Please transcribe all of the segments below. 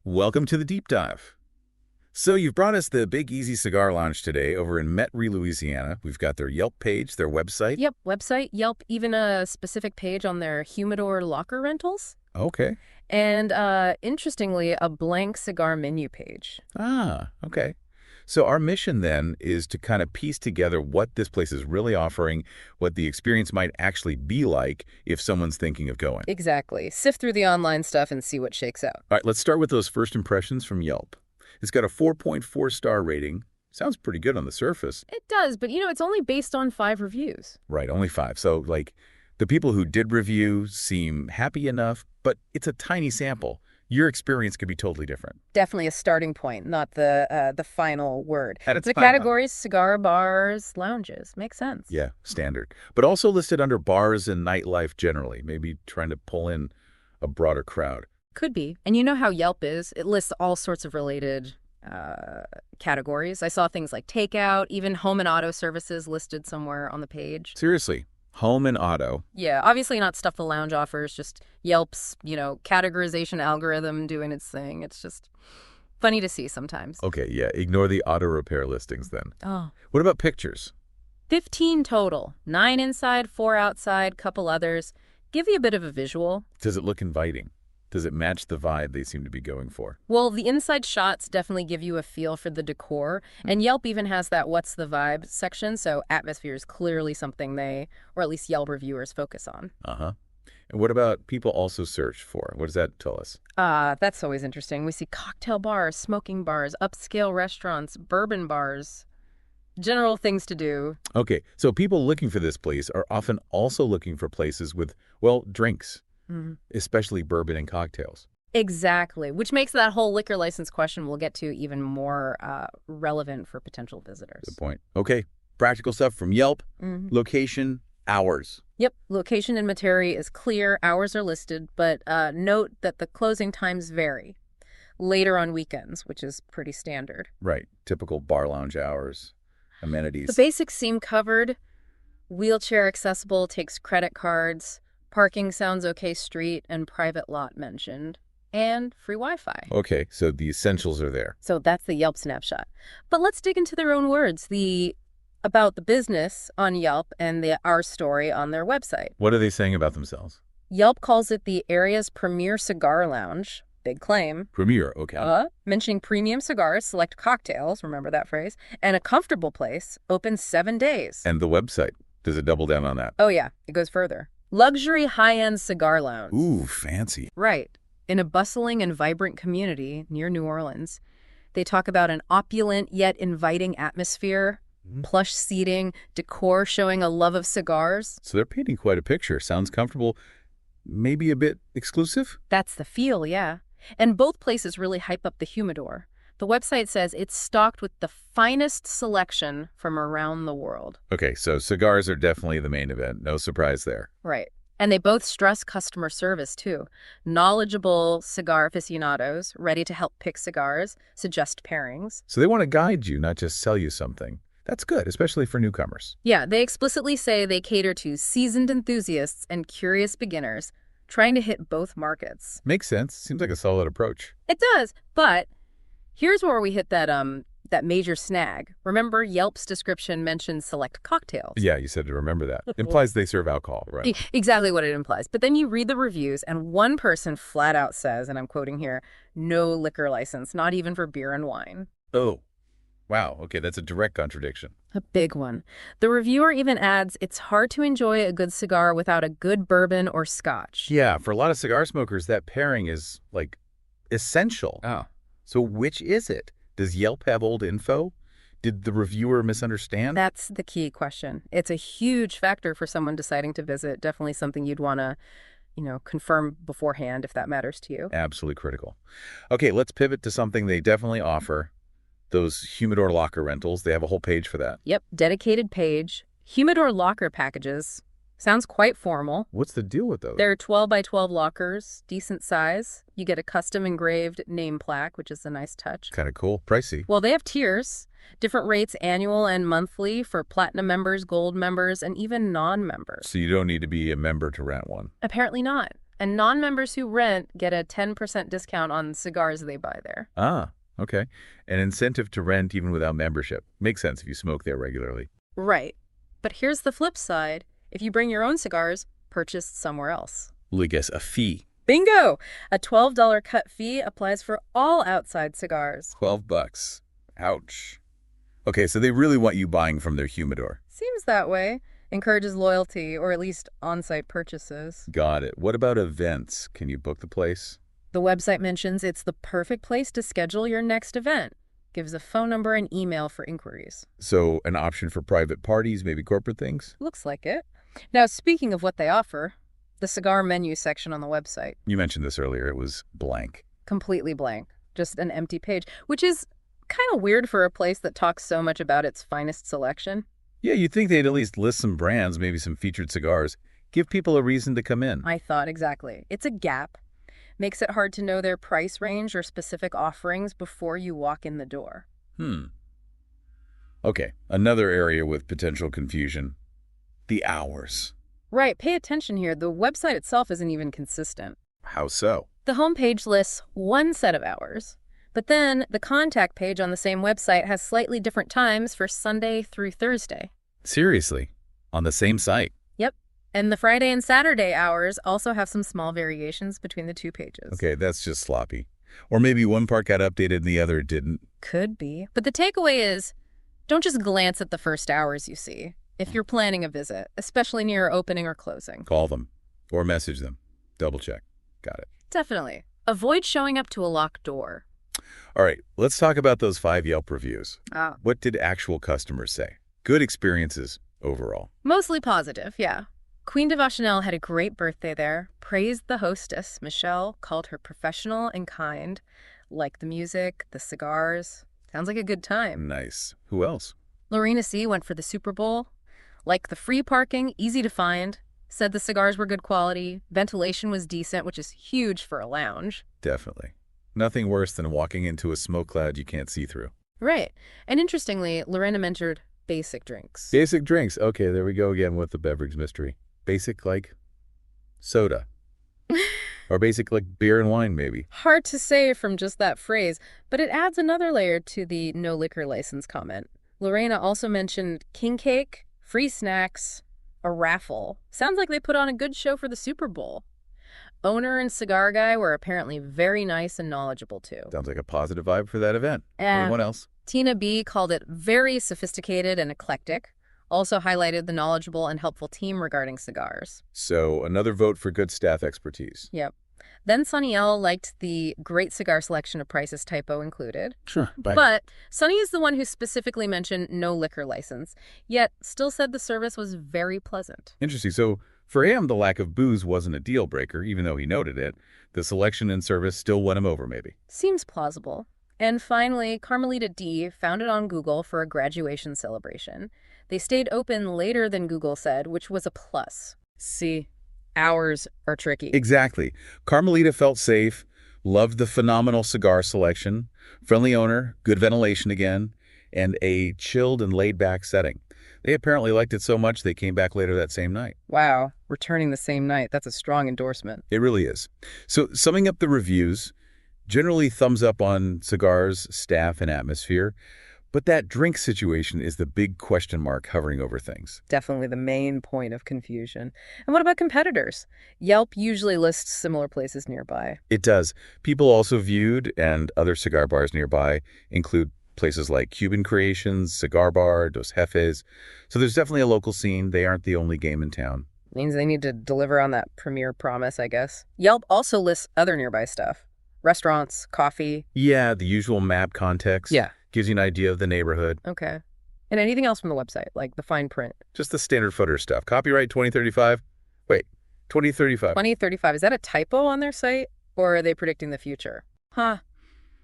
Welcome to the deep dive. So you've brought us the Big Easy Cigar Lounge today over in Metairie, Louisiana. We've got their Yelp page, their website. Yep, website, Yelp, even a specific page on their humidor locker rentals. Okay. And interestingly, a blank cigar menu page. Ah, okay. So our mission then is to kind of piece together what this place is really offering, what the experience might actually be like if someone's thinking of going. Exactly. Sift through the online stuff and see what shakes out. All right, let's start with those first impressions from Yelp. It's got a 4.4 star rating. Sounds pretty good on the surface. It does, but it's only based on 5 reviews. Right, only 5. So, the people who did review seem happy enough, but it's a tiny sample. Your experience could be totally different. Definitely a starting point, not the final word. At its The final. categories, cigar, bars, lounges. Makes sense. Yeah, standard. But also listed under bars and nightlife generally, maybe trying to pull in a broader crowd. Could be. And you know how Yelp is. It lists all sorts of related categories. I saw things like takeout, even home and auto services listed somewhere on the page. Seriously, home and auto. Yeah, obviously not stuff the lounge offers, just Yelp's, categorization algorithm doing its thing. It's just funny to see sometimes. Okay, yeah, ignore the auto repair listings then. Oh. What about pictures? 15 total. 9 inside, 4 outside, couple others. Give you a bit of a visual. Does it look inviting? Does it match the vibe they seem to be going for? Well, the inside shots definitely give you a feel for the decor, and Yelp even has that what's the vibe section, so atmosphere is clearly something they, or at least Yelp reviewers, focus on. Uh-huh. And what about people also search for? What does that tell us? That's always interesting. We see cocktail bars, smoking bars, upscale restaurants, bourbon bars, general things to do. Okay, so people looking for this place are often also looking for places with, drinks. Mm-hmm. Especially bourbon and cocktails. Exactly, which makes that whole liquor license question we'll get to even more relevant for potential visitors. Good point. Okay, practical stuff from Yelp. Mm-hmm. Location, hours. Yep, location in Metairie is clear, hours are listed, but note that the closing times vary. Later on weekends, which is pretty standard. Right, typical bar lounge hours, amenities. The basics seem covered. Wheelchair accessible, takes credit cards. Parking sounds okay, street and private lot mentioned, and free Wi-Fi. Okay, so the essentials are there. So that's the Yelp snapshot. But let's dig into their own words, about the business on Yelp and our story on their website. What are they saying about themselves? Yelp calls it the area's premier cigar lounge. Big claim. Premier, okay. Mentioning premium cigars, select cocktails, remember that phrase, and a comfortable place, open 7 days. And the website, does it double down on that? Oh yeah, it goes further. Luxury high-end cigar lounge. Ooh, fancy. Right. In a bustling and vibrant community near New Orleans, they talk about an opulent yet inviting atmosphere, plush seating, decor showing a love of cigars. So they're painting quite a picture. Sounds comfortable, maybe a bit exclusive? That's the feel, yeah. And both places really hype up the humidor. The website says it's stocked with the finest selection from around the world. Okay, so cigars are definitely the main event. No surprise there. Right. And they both stress customer service, too. Knowledgeable cigar aficionados, ready to help pick cigars, suggest pairings. So they want to guide you, not just sell you something. That's good, especially for newcomers. Yeah, they explicitly say they cater to seasoned enthusiasts and curious beginners, trying to hit both markets. Makes sense. Seems like a solid approach. It does, but here's where we hit that major snag. Remember, Yelp's description mentions select cocktails. Yeah, you said to remember that. Implies they serve alcohol, right? Exactly what it implies. But then you read the reviews, and one person flat out says, and I'm quoting here, no liquor license, not even for beer and wine. Oh, wow. Okay, that's a direct contradiction. A big one. The reviewer even adds, it's hard to enjoy a good cigar without a good bourbon or scotch. Yeah, for a lot of cigar smokers, that pairing is, essential. Oh. So which is it? Does Yelp have old info? Did the reviewer misunderstand? That's the key question. It's a huge factor for someone deciding to visit. Definitely something you'd want to, confirm beforehand if that matters to you. Absolutely critical. Okay, let's pivot to something they definitely offer. Those humidor locker rentals. They have a whole page for that. Yep, dedicated page. Humidor locker packages. Sounds quite formal. What's the deal with those? They're 12 by 12 lockers, decent size. You get a custom engraved name plaque, which is a nice touch. Kind of cool. Pricey. Well, they have tiers. Different rates annual and monthly for platinum members, gold members, and even non-members. So you don't need to be a member to rent one. Apparently not. And non-members who rent get a 10% discount on cigars they buy there. Ah, okay. An incentive to rent even without membership. Makes sense if you smoke there regularly. Right. But here's the flip side. If you bring your own cigars, purchased somewhere else. Well, I guess a fee. Bingo! A $12 cut fee applies for all outside cigars. $12. Ouch. Okay, so they really want you buying from their humidor. Seems that way. Encourages loyalty, or at least on-site purchases. Got it. What about events? Can you book the place? The website mentions it's the perfect place to schedule your next event. Gives a phone number and email for inquiries. So an option for private parties, maybe corporate things? Looks like it. Now, speaking of what they offer, the cigar menu section on the website. You mentioned this earlier. It was blank. Completely blank. Just an empty page, which is kind of weird for a place that talks so much about its finest selection. Yeah, you'd think they'd at least list some brands, maybe some featured cigars. Give people a reason to come in. I thought exactly. It's a gap. Makes it hard to know their price range or specific offerings before you walk in the door. Okay, another area with potential confusion. The hours. Right, pay attention here. The website itself isn't even consistent. How so? The homepage lists one set of hours, but then the contact page on the same website has slightly different times for Sunday through Thursday. Seriously? On the same site? Yep. And the Friday and Saturday hours also have some small variations between the two pages. Okay, that's just sloppy. Or maybe one part got updated and the other didn't. Could be. But the takeaway is, don't just glance at the first hours you see if you're planning a visit, especially near opening or closing. Call them. Or message them. Double check. Got it. Definitely. Avoid showing up to a locked door. All right, let's talk about those 5 Yelp reviews. Ah. What did actual customers say? Good experiences overall. Mostly positive, yeah. Queen de Vachanel had a great birthday there, praised the hostess, Michelle, called her professional and kind, liked the music, the cigars. Sounds like a good time. Nice. Who else? Lorena C. went for the Super Bowl, liked the free parking, easy to find, said the cigars were good quality, ventilation was decent, which is huge for a lounge. Definitely. Nothing worse than walking into a smoke cloud you can't see through. Right. And interestingly, Lorena mentored basic drinks. Basic drinks. Okay, there we go again with the beverage mystery. Basic like soda. Or basic like beer and wine, maybe. Hard to say from just that phrase, but it adds another layer to the no liquor license comment. Lorena also mentioned king cake, free snacks, a raffle. Sounds like they put on a good show for the Super Bowl. Owner and cigar guy were apparently very nice and knowledgeable, too. Sounds like a positive vibe for that event. Anyone else? Tina B. called it very sophisticated and eclectic. Also highlighted the knowledgeable and helpful team regarding cigars. So another vote for good staff expertise. Yep. Then Sunny L. liked the great cigar selection of prices typo included. Sure. But Sunny is the one who specifically mentioned no liquor license, yet still said the service was very pleasant. Interesting. So for him, the lack of booze wasn't a deal breaker, even though he noted it. The selection and service still won him over, maybe. Seems plausible. And finally, Carmelita D. found it on Google for a graduation celebration. They stayed open later than Google said, which was a plus. See, hours are tricky. Exactly. Carmelita felt safe, loved the phenomenal cigar selection, friendly owner, good ventilation again, and a chilled and laid-back setting. They apparently liked it so much they came back later that same night. Wow, returning the same night. That's a strong endorsement. It really is. So summing up the reviews, generally thumbs up on cigars, staff, and atmosphere. But that drink situation is the big question mark hovering over things. Definitely the main point of confusion. And what about competitors? Yelp usually lists similar places nearby. It does. People also viewed, and other cigar bars nearby include places like Cuban Creations, Cigar Bar, Dos Jefes. So there's definitely a local scene. They aren't the only game in town. Means they need to deliver on that premier promise, I guess. Yelp also lists other nearby stuff. Restaurants, coffee. Yeah, the usual map context. Yeah. Gives you an idea of the neighborhood. Okay. And anything else from the website, like the fine print? Just the standard footer stuff. Copyright 2035. Wait, 2035. 2035. Is that a typo on their site? Or are they predicting the future? Huh.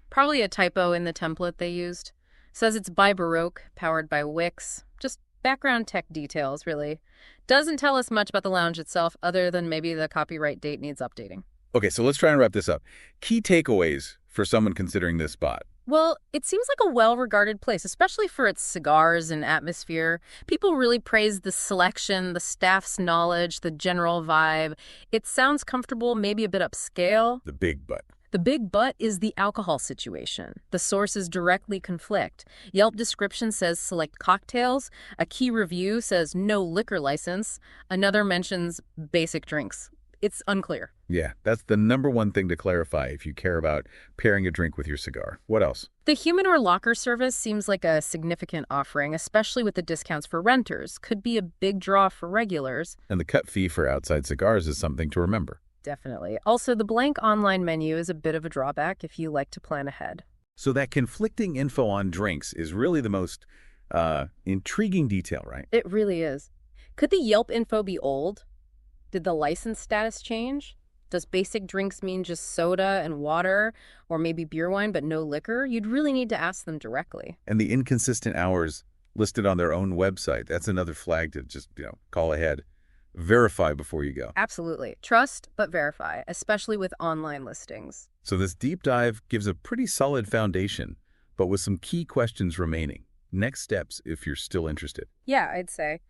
Probably a typo in the template they used. Says it's by Baroque, powered by Wix. Just background tech details, really. Doesn't tell us much about the lounge itself, other than maybe the copyright date needs updating. Okay, so let's try and wrap this up. Key takeaways for someone considering this spot. Well, it seems like a well-regarded place, especially for its cigars and atmosphere. People really praise the selection, the staff's knowledge, the general vibe. It sounds comfortable, maybe a bit upscale. The big but. The big but is the alcohol situation. The sources directly conflict. Yelp description says select cocktails. A key review says no liquor license. Another mentions basic drinks. It's unclear. Yeah, that's the number one thing to clarify if you care about pairing a drink with your cigar. What else? The humidor locker service seems like a significant offering, especially with the discounts for renters. Could be a big draw for regulars. And the cut fee for outside cigars is something to remember. Definitely. Also, the blank online menu is a bit of a drawback if you like to plan ahead. So that conflicting info on drinks is really the most intriguing detail, right? It really is. Could the Yelp info be old? Did the license status change? Does basic drinks mean just soda and water, or maybe beer wine but no liquor? You'd really need to ask them directly. And the inconsistent hours listed on their own website, that's another flag to just, call ahead. Verify before you go. Absolutely. Trust, but verify, especially with online listings. So this deep dive gives a pretty solid foundation, but with some key questions remaining. Next steps if you're still interested. Yeah, I'd say.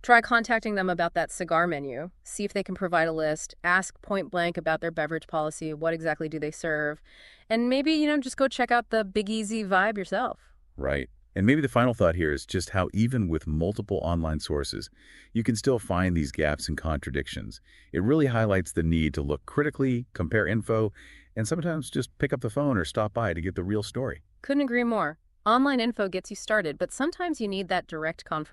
Try contacting them about that cigar menu. See if they can provide a list. Ask point blank about their beverage policy. What exactly do they serve? And maybe, just go check out the Big Easy vibe yourself. Right. And maybe the final thought here is just how even with multiple online sources, you can still find these gaps and contradictions. It really highlights the need to look critically, compare info, and sometimes just pick up the phone or stop by to get the real story. Couldn't agree more. Online info gets you started, but sometimes you need that direct confirmation.